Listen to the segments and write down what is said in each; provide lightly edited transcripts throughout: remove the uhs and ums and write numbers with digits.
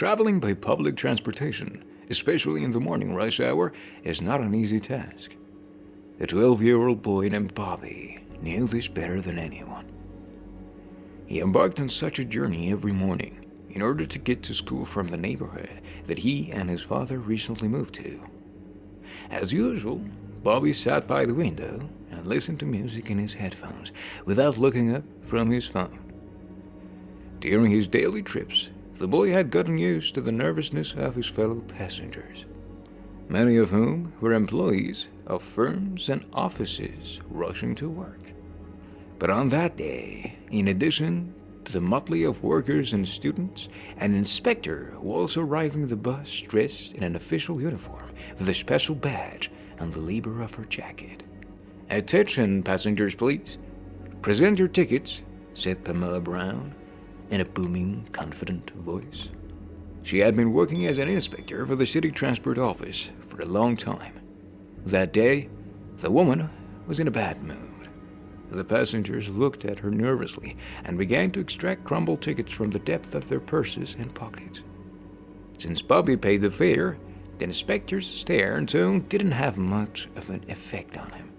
Traveling by public transportation, especially in the morning rush hour, is not an easy task. The 12-year-old boy named Bobby knew this better than anyone. He embarked on such a journey every morning in order to get to school from the neighborhood that he and his father recently moved to. As usual, Bobby sat by the window and listened to music in his headphones without looking up from his phone. During his daily trips, the boy had gotten used to the nervousness of his fellow passengers, many of whom were employees of firms and offices rushing to work. But on that day, in addition to the motley of workers and students, an inspector was arriving the bus dressed in an official uniform with a special badge on the label of her jacket. "Attention, passengers, please. Present your tickets," said Pamela Brown in a booming, confident voice. She had been working as an inspector for the city transport office for a long time. That day, the woman was in a bad mood. The passengers looked at her nervously and began to extract crumpled tickets from the depth of their purses and pockets. Since Bobby paid the fare, the inspector's stare and tone didn't have much of an effect on him.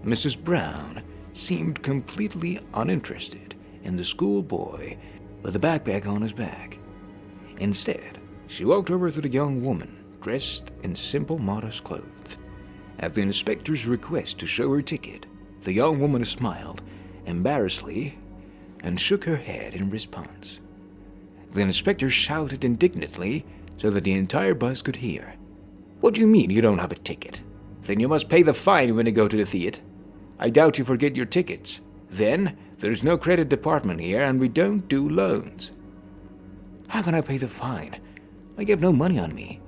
Mrs. Brown seemed completely uninterested in the schoolboy with a backpack on his back. Instead, she walked over to the young woman dressed in simple, modest clothes. At the inspector's request to show her ticket, the young woman smiled embarrassedly and shook her head in response. The inspector shouted indignantly so that the entire bus could hear. "What do you mean you don't have a ticket? Then you must pay the fine when you go to the theater. I doubt you forget your tickets. Then, there's no credit department here and we don't do loans." "How can I pay the fine? I have no money on me."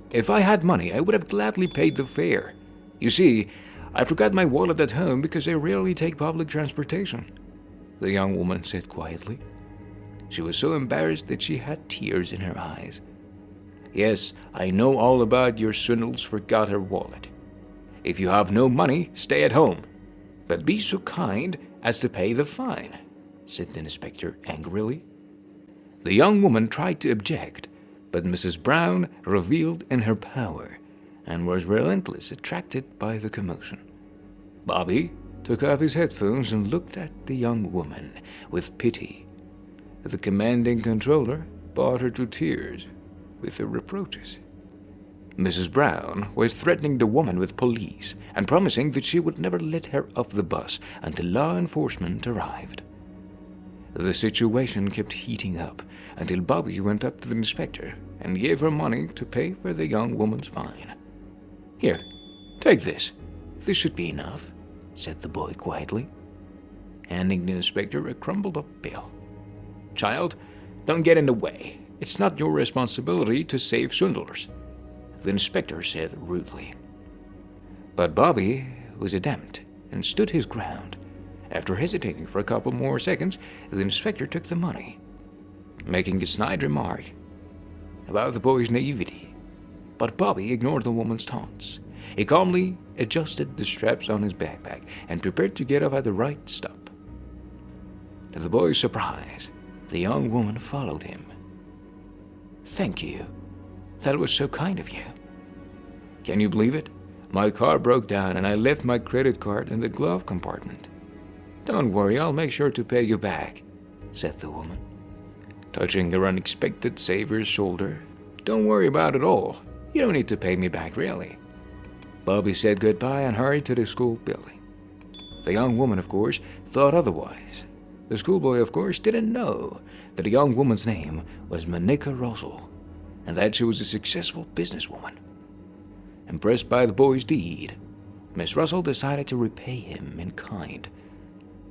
"If I had money, I would have gladly paid the fare. You see, I forgot my wallet at home because I rarely take public transportation," the young woman said quietly. She was so embarrassed that she had tears in her eyes. "Yes, I know all about your swindles forgot her wallet. If you have no money, stay at home. But be so kind as to pay the fine," said the inspector angrily. The young woman tried to object, but Mrs. Brown revealed in her power and was relentlessly attracted by the commotion. Bobby took off his headphones and looked at the young woman with pity. The commanding controller brought her to tears with her reproaches. Mrs. Brown was threatening the woman with police and promising that she would never let her off the bus until law enforcement arrived. The situation kept heating up until Bobby went up to the inspector and gave her money to pay for the young woman's fine. "Here, take this. This should be enough," said the boy quietly, handing the inspector a crumpled-up bill. "Child, don't get in the way. It's not your responsibility to save swindlers," the inspector said rudely. But Bobby was adept and stood his ground. After hesitating for a couple more seconds, the inspector took the money, making a snide remark about the boy's naivety. But Bobby ignored the woman's taunts. He calmly adjusted the straps on his backpack and prepared to get off at the right stop. To the boy's surprise, the young woman followed him. "Thank you. That was so kind of you." "Can you believe it? My car broke down and I left my credit card in the glove compartment." "Don't worry, I'll make sure to pay you back," said the woman, touching her unexpected savior's shoulder. "Don't worry about it all. You don't need to pay me back, really." Bobby said goodbye and hurried to the school building. The young woman, of course, thought otherwise. The schoolboy, of course, didn't know that the young woman's name was Monica Russell and that she was a successful businesswoman. Impressed by the boy's deed, Miss Russell decided to repay him in kind.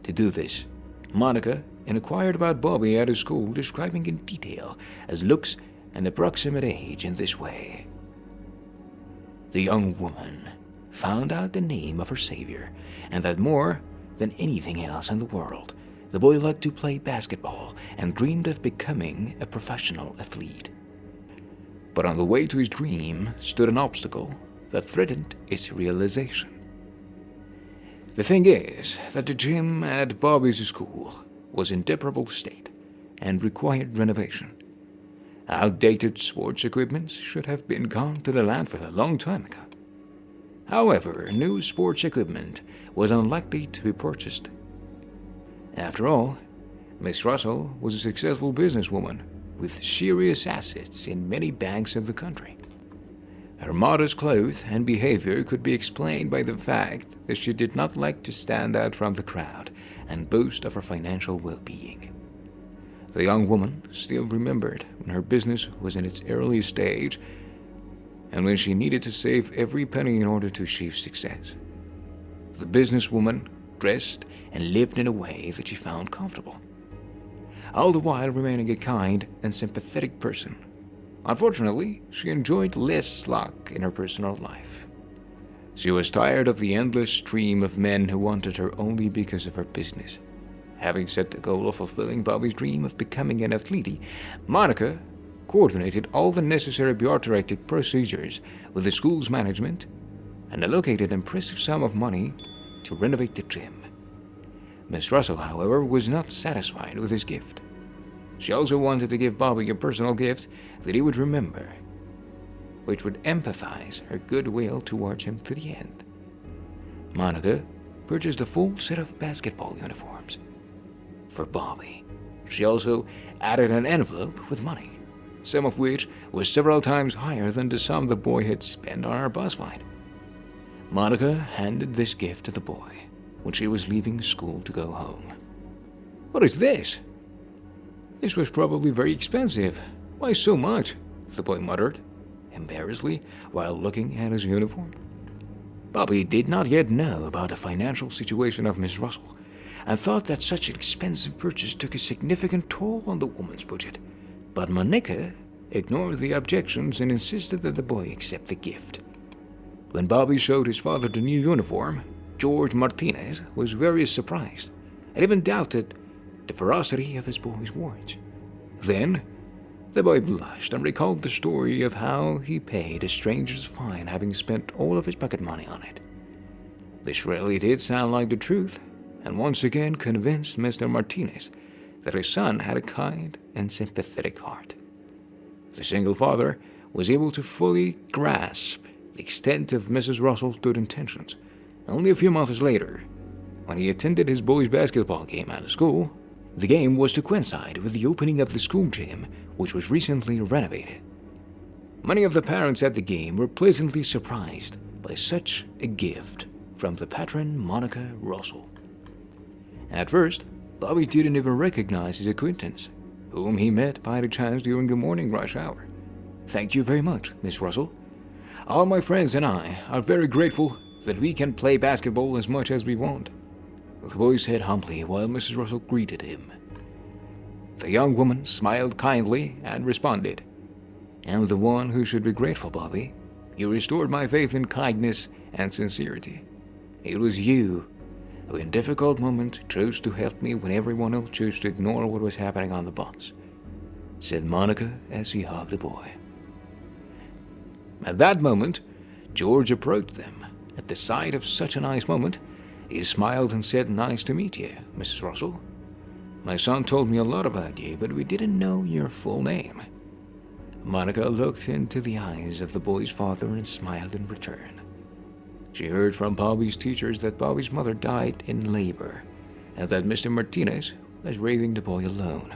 To do this, Monica inquired about Bobby at his school, describing in detail his looks and approximate age in this way. The young woman found out the name of her savior, and that more than anything else in the world, the boy liked to play basketball and dreamed of becoming a professional athlete. But on the way to his dream stood an obstacle that threatened its realization. The thing is that the gym at Bobby's school was in deplorable state and required renovation. Outdated sports equipment should have been gone to the landfill a long time ago. However, new sports equipment was unlikely to be purchased. After all, Miss Russell was a successful businesswoman with serious assets in many banks of the country. Her modest clothes and behavior could be explained by the fact that she did not like to stand out from the crowd and boast of her financial well-being. The young woman still remembered when her business was in its early stage and when she needed to save every penny in order to achieve success. The businesswoman dressed and lived in a way that she found comfortable, all the while remaining a kind and sympathetic person. Unfortunately, she enjoyed less luck in her personal life. She was tired of the endless stream of men who wanted her only because of her business. Having set the goal of fulfilling Bobby's dream of becoming an athlete, Monica coordinated all the necessary bureaucratic procedures with the school's management and allocated an impressive sum of money to renovate the gym. Miss Russell, however, was not satisfied with his gift. She also wanted to give Bobby a personal gift that he would remember, which would empathize her goodwill towards him to the end. Monica purchased a full set of basketball uniforms for Bobby. She also added an envelope with money, some of which was several times higher than the sum the boy had spent on our bus ride. Monica handed this gift to the boy when she was leaving school to go home. "What is this? This was probably very expensive. Why so much?" the boy muttered, embarrassedly, while looking at his uniform. Bobby did not yet know about the financial situation of Miss Russell and thought that such an expensive purchase took a significant toll on the woman's budget. But Monica ignored the objections and insisted that the boy accept the gift. When Bobby showed his father the new uniform, George Martinez was very surprised and even doubted the veracity of his boy's words. Then, the boy blushed and recalled the story of how he paid a stranger's fine having spent all of his pocket money on it. This really did sound like the truth, and once again convinced Mr. Martinez that his son had a kind and sympathetic heart. The single father was able to fully grasp the extent of Mrs. Russell's good intentions. Only a few months later, when he attended his boys' basketball game at school, the game was to coincide with the opening of the school gym, which was recently renovated. Many of the parents at the game were pleasantly surprised by such a gift from the patron Monica Russell. At first, Bobby didn't even recognize his acquaintance, whom he met by the chance during the morning rush hour. "Thank you very much, Miss Russell. All my friends and I are very grateful that we can play basketball as much as we want," the boy said humbly while Mrs. Russell greeted him. The young woman smiled kindly and responded, "I'm the one who should be grateful, Bobby. You restored my faith in kindness and sincerity. It was you who in difficult moments chose to help me when everyone else chose to ignore what was happening on the bus," said Monica as she hugged the boy. At that moment, George approached them. At the sight of such a nice moment, he smiled and said, "Nice to meet you, Mrs. Russell. My son told me a lot about you, but we didn't know your full name." Monica looked into the eyes of the boy's father and smiled in return. She heard from Bobby's teachers that Bobby's mother died in labor and that Mr. Martinez was raising the boy alone.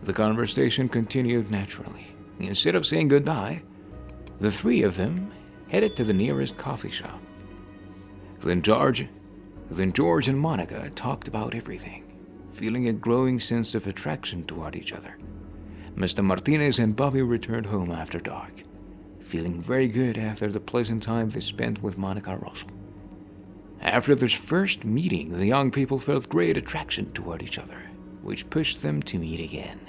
The conversation continued naturally. Instead of saying goodbye, the three of them headed to the nearest coffee shop. Then George and Monica talked about everything, feeling a growing sense of attraction toward each other. Mr. Martinez and Bobby returned home after dark, feeling very good after the pleasant time they spent with Monica Russell. After this first meeting, the young people felt great attraction toward each other, which pushed them to meet again.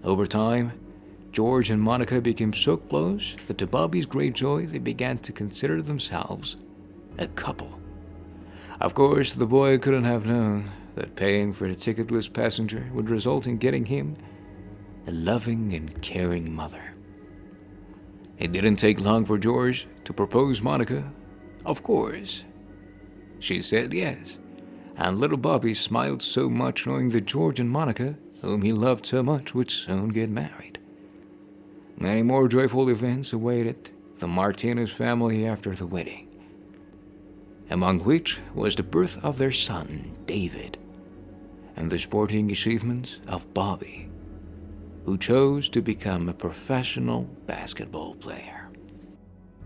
Over time, George and Monica became so close that to Bobby's great joy, they began to consider themselves a couple. Of course, the boy couldn't have known that paying for the ticketless passenger would result in getting him a loving and caring mother. It didn't take long for George to propose Monica. Of course, she said yes, and little Bobby smiled so much knowing that George and Monica, whom he loved so much, would soon get married. Many more joyful events awaited the Martinez family after the wedding, among which was the birth of their son, David, and the sporting achievements of Bobby, who chose to become a professional basketball player.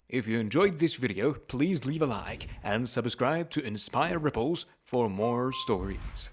If you enjoyed this video, please leave a like and subscribe to Inspire Ripples for more stories.